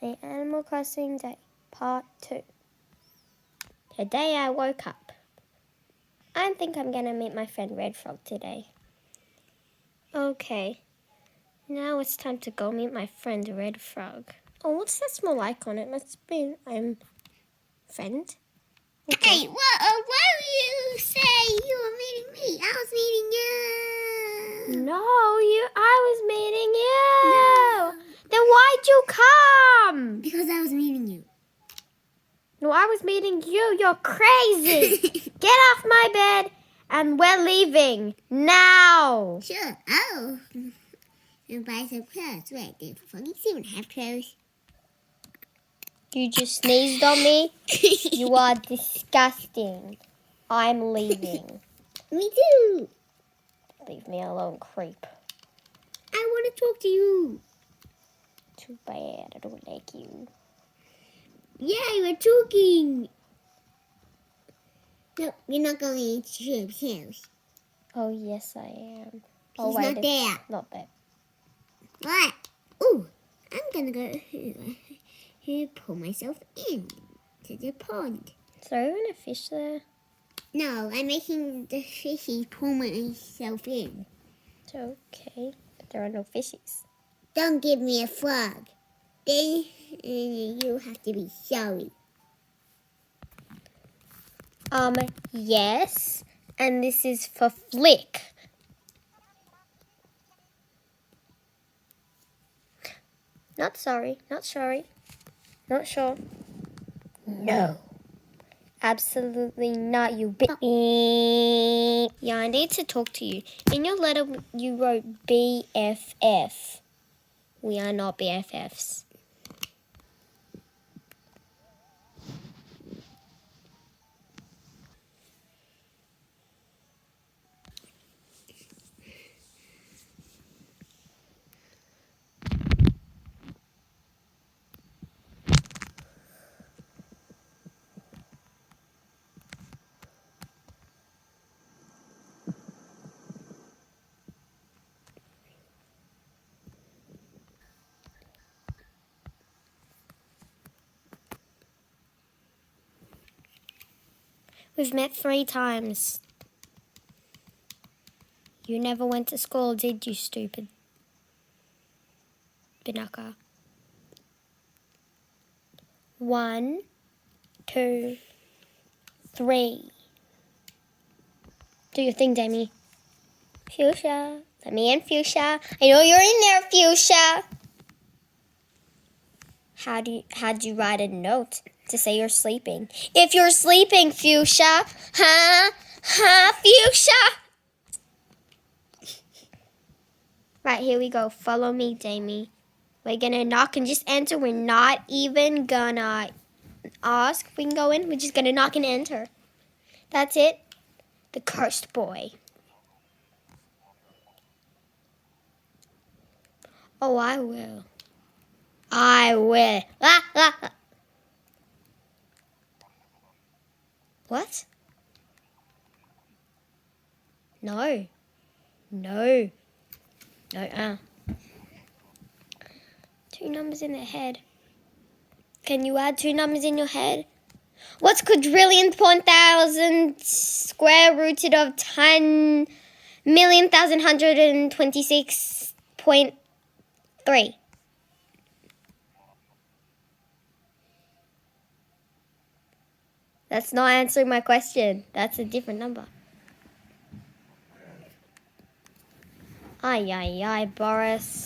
The Animal Crossing Day, Part 2. Today I woke up. I think I'm going to meet my friend Red Frog today. Okay, now it's time to go meet my friend Red Frog. Oh, what's that small icon? It must be friend. Okay. Hey, what you say you were meeting me? I was meeting you. No, I was meeting you. No. Then why'd you come? Because I was meeting you. No, I was meeting you. You're crazy. Get off my bed and we're leaving now. Sure. Oh. And buy some clothes. Wait, did Froggies even have clothes? You just sneezed on me. You are disgusting. I'm leaving. Me too. Leave me alone, creep. I want to talk to you. Too bad. I don't like you. Yeah, we're talking. No, you're not going into Shib's house. Oh, yes, I am. He's not there. Not there. What? Ooh, I'm gonna go here, pull myself in to the pond. Is there even a fish there? No, I'm making the fishy pull myself in. It's okay, but there are no fishies. Don't give me a frog. Then you have to be sorry. Yes, and this is for Flick. Not sorry, not sorry, not sure. No. Absolutely not, you Yeah, I need to talk to you. In your letter, you wrote BFF. We are not BFFs. We've met 3 times. You never went to school, did you, stupid Binaka? 1, 2, 3. Do your thing, Demi. Fuchsia. Let me in, Fuchsia. I know you're in there, Fuchsia. How'd you write a note to say you're sleeping? If you're sleeping, Fuchsia. Fuchsia. Right, here we go. Follow me, Damie. We're gonna knock and just enter. We're not even gonna ask if we can go in. We're just gonna knock and enter. That's it. The cursed boy. Oh, I will. I will. What? No. No. No. 2 numbers in the head. Can you add 2 numbers in your head? What's quadrillion point thousand square rooted of 10,126.3? That's not answering my question. That's a different number. Ay, Boris.